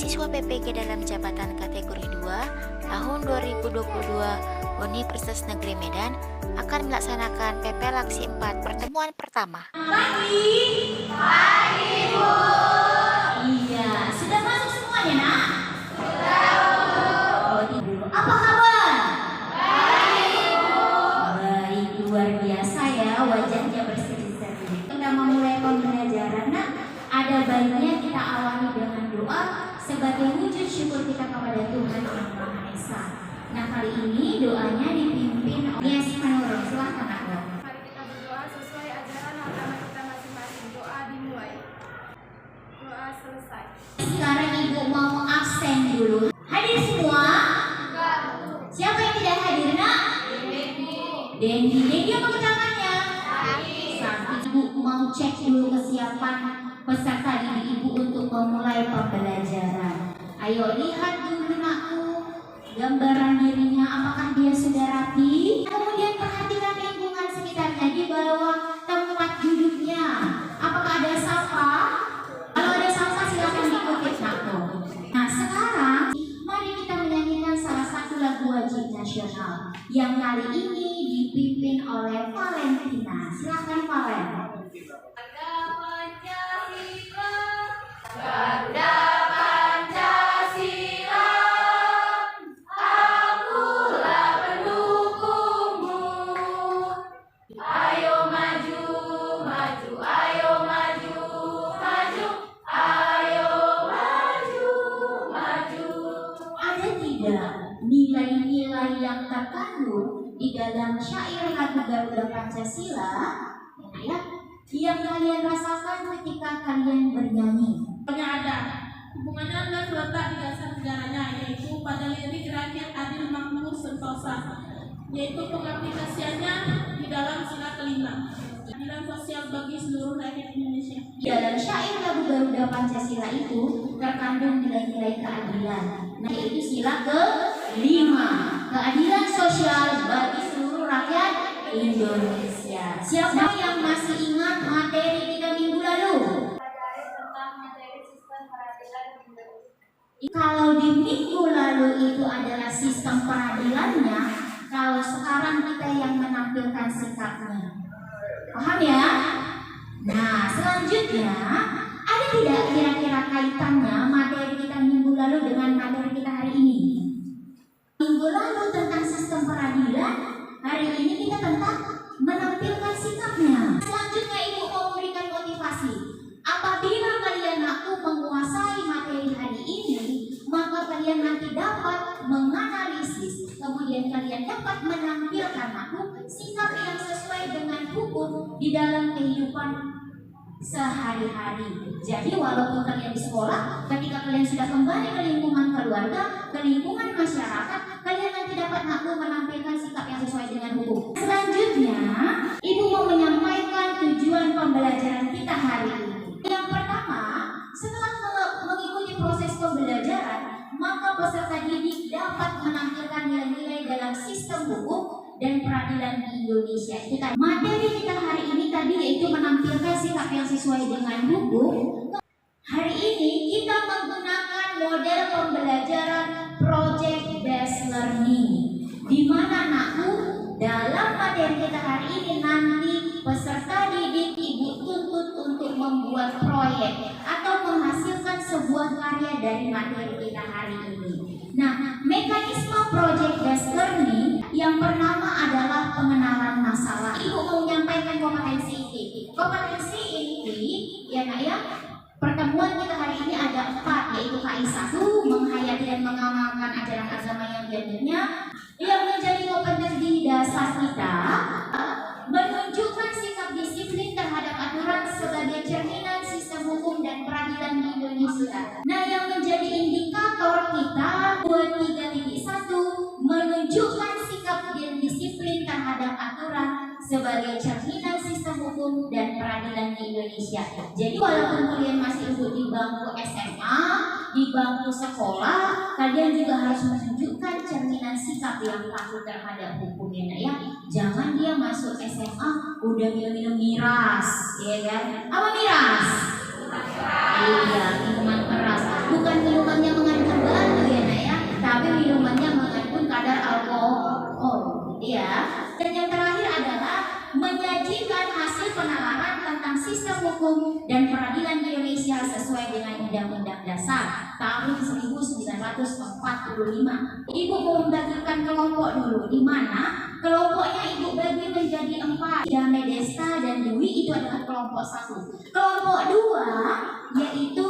Mahasiswa PPG dalam jabatan kategori 2 tahun 2022 Universitas Negeri Medan akan melaksanakan PP Laksi 4 pertemuan pertama. Pagi. Pagi, Bu. Iya, sudah masuk semuanya, Nak? Sudah, Bu. Oh, Ibu. Apa kabar? Baik, Bu. Baik, luar biasa ya, wajahnya berseri-seri. Kita memulai pembelajaran, Nak. Ada baiknya kita awali dengan doa sebagai wujud syukur kita kepada Tuhan Yang Maha Esa. Nah, kali ini doanya dipimpin oleh Manurung. Silahkan, Nak. Mari kita berdoa sesuai ajaran agama kita masing-masing. Doa dimulai. Doa selesai. Sekarang Ibu mau absen dulu. Hadir semua? Enggak. Siapa yang tidak hadir, Nak? Dendi. Dendi apa keterangannya? Sakti. Ibu mau cek dulu kesiapan peserta didik Ibu untuk memulai pembelajaran. Ayo lihat dulu, Nakku, gambaran dirinya, apakah dia sudah rapi? Kemudian perhatikan lingkungan sekitarnya di bawah tempat duduknya. Apakah ada sampah? Kalau ada sampah silakan diikut, Nakku. Nah, sekarang mari kita menyanyikan salah satu lagu wajib nasional yang kali ini dipimpin oleh Valentina. Silakan, Valen. Garuda Pancasila, akulah pendukungmu. Ayo maju, maju, ayo maju, maju, ayo maju, maju. Ada tidak nilai-nilai yang terkandung di dalam syair lagu Garuda Pancasila yang kalian rasakan ketika kalian bernyanyi? Ada hubungannya adalah terletak di dasar negaranya, yaitu pada lirik rakyat adil makmur sentosa, yaitu pengaplikasiannya di dalam sila kelima, keadilan sosial bagi seluruh rakyat Indonesia. Di dalam syair lagu Garuda Pancasila itu terkandung nilai-nilai keadilan, yaitu sila ke-5, keadilan sosial bagi seluruh rakyat Indonesia. Siapa yang masih ingat materi kita minggu lalu? Kalau di minggu lalu itu adalah sistem peradilannya, kalau sekarang kita yang menampilkan sikapnya. Paham ya? Nah, selanjutnya ada tidak kira-kira kaitannya materi kita minggu lalu dengan materi kita hari ini? Minggu lalu tentang sistem peradilan, hari ini kita tentang menampilkan sikapnya. Selanjutnya Ibu mau memberikan motivasi. Apabila kalian aku menguasai materi hari ini, maka kalian nanti dapat menganalisis, kemudian kalian dapat menampilkan aku sikap yang sesuai dengan hukum di dalam kehidupan sehari-hari. Jadi walaupun kalian di sekolah, ketika kalian sudah kembali ke lingkungan keluarga, ke lingkungan masyarakat, kalian nanti dapat aku menampilkan sikap yang sesuai dengan hukum. Selanjutnya, Ibu mau menyampaikan tujuan pembelajaran kita hari ini. Yang pertama, setelah mengikuti proses pembelajaran, maka peserta didik dapat menampilkan nilai-nilai dalam sistem hukum dan peradilan di Indonesia. Materi kita hari ini tadi yaitu menampilkan sikap yang sesuai dengan hukum. Hari ini kita menggunakan model pembelajaran project based learning, di mana Nakku dalam materi kita hari ini nanti peserta didik Ibu tuntut untuk membuat proyek atau menghasilkan sebuah karya dari materi kita hari ini. Nah, mekanisme project based learning yang pertama adalah pengenalan masalah. Ibu mau menyampaikan kompetensi inti. Kompetensi inti, ya Nak ya, pertemuan kita hari ini ada 4, yaitu KI 1, menghayati dan mengamalkan ajaran agama yang benar, yang menjadi kompetensi dasar kita, menunjukkan sikap disiplin terhadap aturan sebagai cerminan sistem hukum dan peradilan di Indonesia. Nah, yang menjadi indikator kita buat 3.1 menunjukkan sikap dan disiplin terhadap aturan sebagai cerminan sistem hukum dan peradilan di Indonesia. Jadi walaupun kalian masih duduk di bangku SMA, di bangku sekolah, kalian juga harus menunjukkan cerminan sikap yang patuh terhadap hukum, ya Nak ya. Jangan dia masuk SMA udah minum-minum miras, ya kan? Apa miras? Iya, minuman keras. Bukan minuman yang Hukum dan Peradilan Indonesia sesuai dengan Undang-Undang Dasar tahun 1945. Ibu mau membagikan kelompok dulu, di mana kelompoknya ibu bagi menjadi 4. Damai, Desta, dan Dwi itu adalah kelompok 1. Kelompok 2 yaitu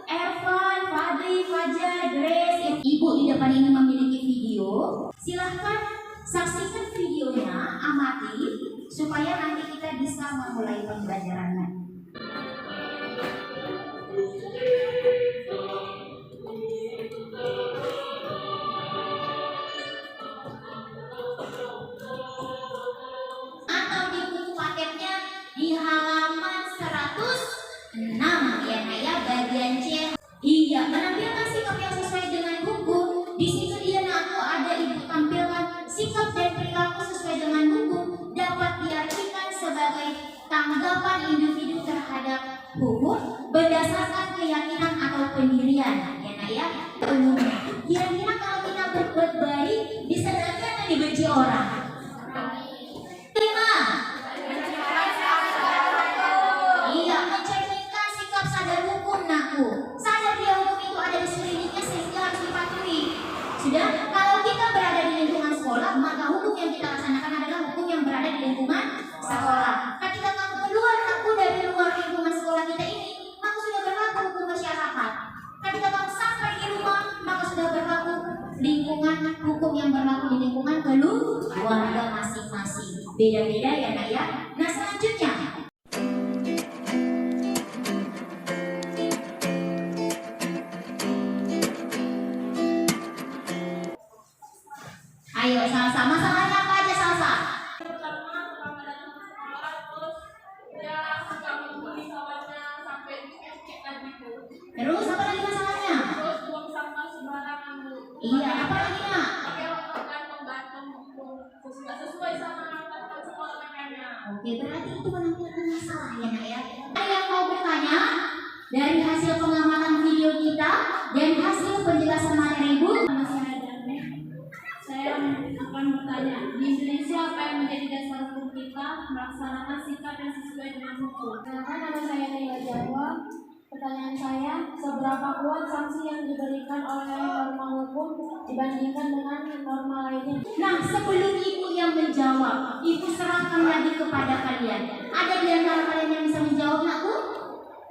Evan, Fadli, Fajar, Grace. Ibu di depan ini memiliki video. Silahkan saksikan videonya, amati, supaya nanti kita bisa memulai pembelajarannya. Atau di buku paketnya di halaman 106 ya Naya, bagian C. Iya, menampilkan sikap yang sesuai dengan hukum. Di situ dia aku ada ibu tampilkan sikap dan perilaku sesuai dengan hukum dapat diartikan sebagai tanggapan individu terhadap hukum berdasarkan keyakinan atau pendirian ya Naya, umumnya. Kira-kira kalau kita berbuat baik disenangkan dan dibenci orang? Iya, mencerminkan sikap sadar hukum naku. Sadar dia hukum itu ada di sekelilingnya sehingga harus dipatuhi. Sudah, kalau kita berada di lingkungan sekolah, maka hukum yang kita laksanakan adalah hukum yang berada di lingkungan sekolah. Ketika kamu keluar naku dari luar lingkungan sekolah kita ini, maka sudah berlaku hukum masyarakat. Ketika kamu sampai di rumah, maka sudah berlaku lingkungan hukum yang berlaku di lingkungan keluarga masing-masing. Beda-beda ya Naya. Nah selanjutnya, ayo sama-sama, salahnya apa aja Salsa? Pertama, pertama datang ke sekolah, terus dia suka membuli kawannya sampai dikit-dikit gitu. Terus apa lagi masalahnya? Terus buang sampah sembarangan Bu. Iya, apa lagi nak? Pakai rokok dan membantu nggak sesuai sama angkatan sekolah makanya. Oke, berarti itu menampilkan masalah ya nak ya. Ada yang mau bertanya dari hasil pengamatan video kita dan hasil penjelasan materi ibu? Nama saya Dame. Saya akan bertanya, di Indonesia apa yang menjadi dasar hukum kita melaksanakan sikap yang sesuai dengan hukum? Nama saya Nila Jawa. Pertanyaan saya, seberapa kuat sanksi yang diberikan oleh norma hukum dibandingkan dengan norma lainnya? Nah, sebelum ibu yang menjawab, ibu serahkan lagi kepada kalian. Ada di antara kalian yang bisa menjawab nak Bu?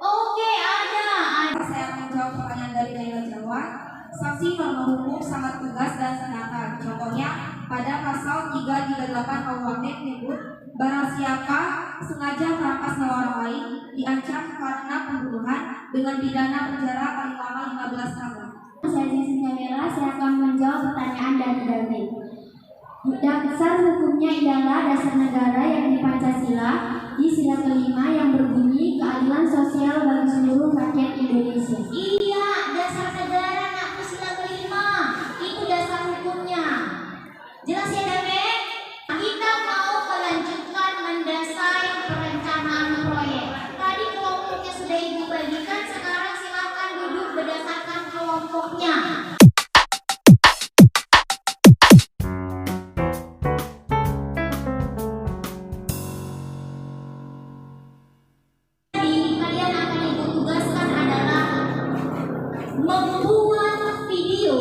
Oke, ada. Saya akan menjawab pertanyaan dari Nila Jawa. Sanksi norma hukum sangat tegas dan nyata. Contohnya, pada pasal 338 KUHP menyebut barang siapa sengaja merampas nyawa orang lain diancam karena pembunuhan dengan pidana penjara paling lama 15 tahun. Saya Jessica Mela, saya akan menjawab pertanyaan dari David. Dasar hukumnya ialah dasar negara yang di Pancasila di sila kelima yang berbunyi keadilan sosial bagi seluruh rakyat Indonesia. Iya, dasar negara nak sila kelima. Itu dasar hukumnya. Jelas ya Dame? Kita mau melanjutkan mendasari perencanaan proyek. Tadi kelompoknya sudah ibu bagikan, sekarang silakan duduk berdasarkan kelompoknya. Kalian akan ibu tugaskan adalah membuat video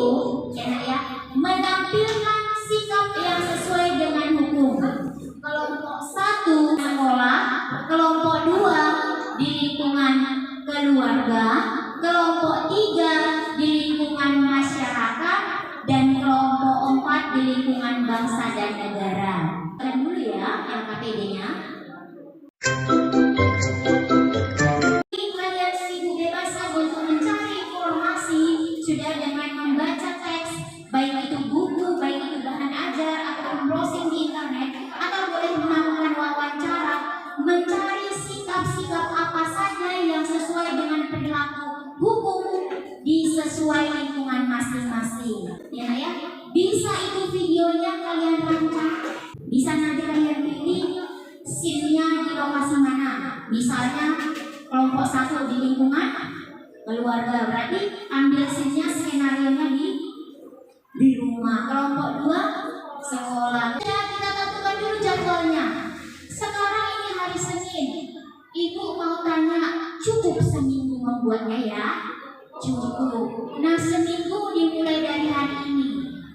ya nak ya, menampilkan sikap yang sesuai dengan hukum. Kelompok 1 sekolah, kelompok 2 di lingkungan keluarga, kelompok 3 di lingkungan masyarakat, dan kelompok 4 di lingkungan bangsa dan negara. Kalian dulu ya yang KPD-nya. Kalian sibuk bebas untuk mencari informasi sudah dengan membaca teks, baik itu buku, baik itu bahan ajar ataupun browsing di internet, atau boleh melakukan wawancara, mencari sikap-sikap apa saja yang sesuai dengan perilaku hukum di sesuai lingkungan masing-masing. Ya, ya. Bisa itu videonya kalian rancang, bisa nanti kalian pilih scene-nya di lokasi mana. Misalnya kelompok 1 di lingkungan keluarga, berarti ambil scene-nya, skenario-nya di rumah. Kelompok 2 sekolah. Ya, kita tentukan dulu jadwalnya. Sekarang ini hari Senin. Ibu mau tanya, cukup seminggu membuatnya ya? Cukup. Nah, seminggu dimulai dari hari ini.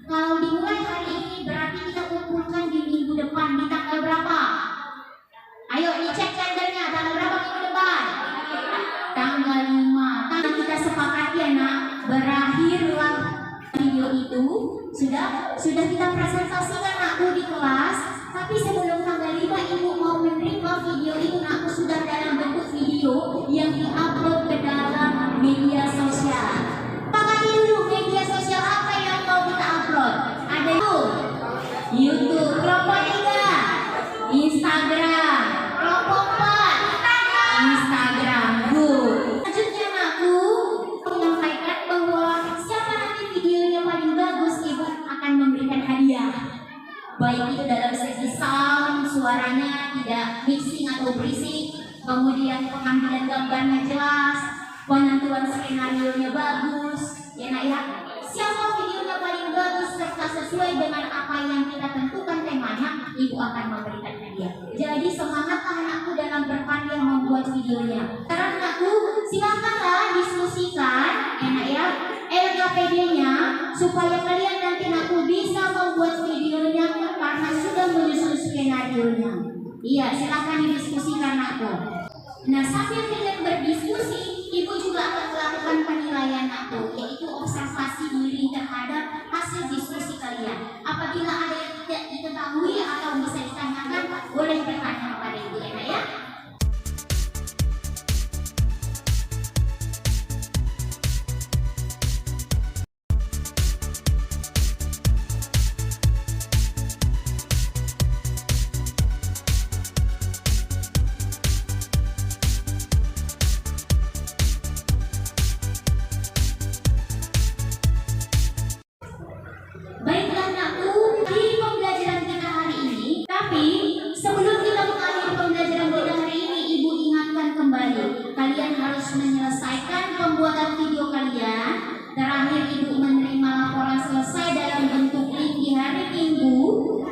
Kalau dimulai hari ini berarti kita kumpulkan di minggu depan di tanggal berapa? Ayo dicek kalendernya, tanggal berapa minggu depan? Tanggal 5. Tadi kita sepakati ya nak, berakhirlah video itu. Sudah kita presentasikan aku di kelas. Tapi sebelum tanggal 5 ibu mau menerima video itu nak, aku sudah dalam bentuk video yang diupload ke dalam media sosial. Pakati dulu media sosial apa yang mau kita upload? Ada YouTube, kelompok 3, Instagram, kelompok 4, Instagram, Bu. Selanjutnya aku menyampaikan bahwa siapa nanti videonya paling bagus, ibu akan memberikan hadiah. Baik itu dalam segi sound, suaranya tidak mixing atau berisik, kemudian pengambilan gambarnya jelas, penentuan skenario-nya bagus, ya nak ya. Siapa videonya paling bagus serta sesuai dengan apa yang kita tentukan temanya, ibu akan memberikan hadiah. Jadi semangatlah anakku dalam berkarya membuat videonya. Sekarang anakku silakanlah diskusikan, enak ya, LKPD-nya supaya kalian nanti anakku bisa membuat videonya karena sudah menyusun skenario-nya. Iya, silakan didiskusikan anakku. Nah, sambil kalian berdiskusi, ibu juga akan melakukan penilaian aku, yaitu observasi diri terhadap hasil diskusi kalian. Apabila ada yang tidak diketahui atau bisa ditanyakan, boleh bertanya kepada ibu ya. Baiklah anakku, di pembelajaran kita hari ini. Tapi sebelum kita mengakhiri pembelajaran kita hari ini, ibu ingatkan kembali, kalian harus menyelesaikan pembuatan video kalian. Terakhir ibu menerima laporan selesai dalam bentuk link di hari Minggu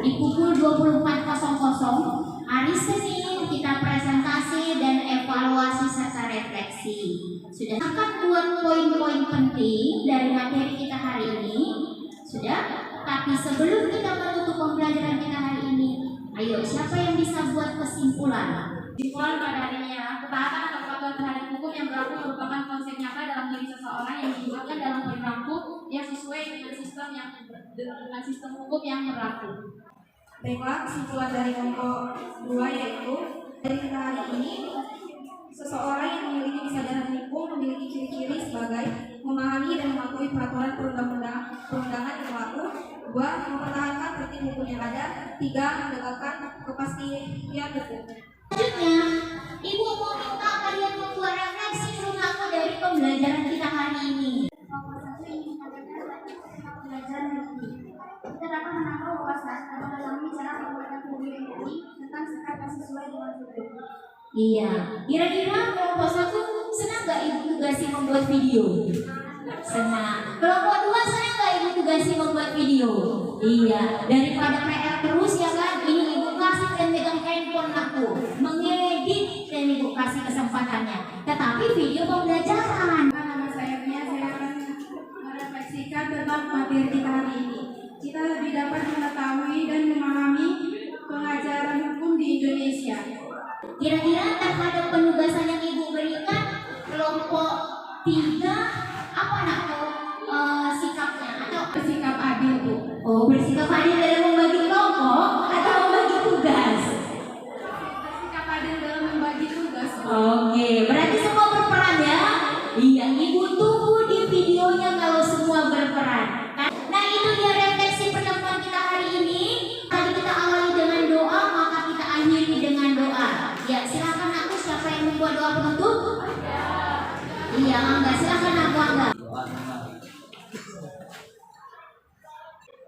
di pukul 24.00. Hari Senin kita presentasi dan evaluasi serta refleksi. Sudah akan buat poin-poin penting dari materi kita hari ini. Sudah? Tapi sebelum kita menutup pembelajaran kita hari ini, ayo siapa yang bisa buat kesimpulan? Kesimpulan pada hari ini ya, ketaatan atau kepatuhan terhadap hukum yang berlaku merupakan konsep nyata dalam diri seseorang yang dibuatkan dalam perilaku yang sesuai dengan sistem hukum yang berlaku. Baiklah, kesimpulan dari kelompok 2 yaitu dari kita hari ini, seseorang yang memiliki kesadaran hukum memiliki ciri-ciri sebagai memahami dan mematuhi peraturan perundangan yang berlaku, 2. Mempertahankan tertib hukum yang ada, 3. Menegakkan kepastian hukum. Selanjutnya, ibu mau minta kalian membuat refleksi aku dari pembelajaran kita hari ini. Kita dapat menangkap wawasan atau dalam cara pembuatan video ini tentang sikap yang sesuai dengan hukum. Iya, kira-kira kelompok 1 senang gak ibu tugasi membuat video? Senang. Kelompok 2 senang gak ibu tugasi membuat video? Iya, daripada PR terus ya kan, ini ibu kasih dan megang handphone aku mengedit dan ibu kasih kesempatannya. Tetapi video pembelajaran. Nama saya Mia, saya akan merefleksikan tentang materi kita hari ini. Kita lebih dapat mengetahui dan memahami pengajaran hukum di Indonesia. Kira-kira terhadap penugasan yang ibu berikan, kelompok 3 apa nak sikapnya atau Bersikap adil, Bu. oh bersikap adil dalam membagi kelompok atau membagi tugas? Bersikap adil dalam membagi tugas, Bu. Oke, berarti semua berperan ya? Iya, ibu tunggu di videonya kalau semua berperan. Nah itu dia refleksi pertemuan kita hari ini. Tadi kita awali dengan doa, maka kita akhiri dengan doa. Ya, silakan aku, siapa yang membuat doa penutup? Iya, Angga, silakan aku Angga.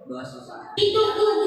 Doa susah. Ditunggu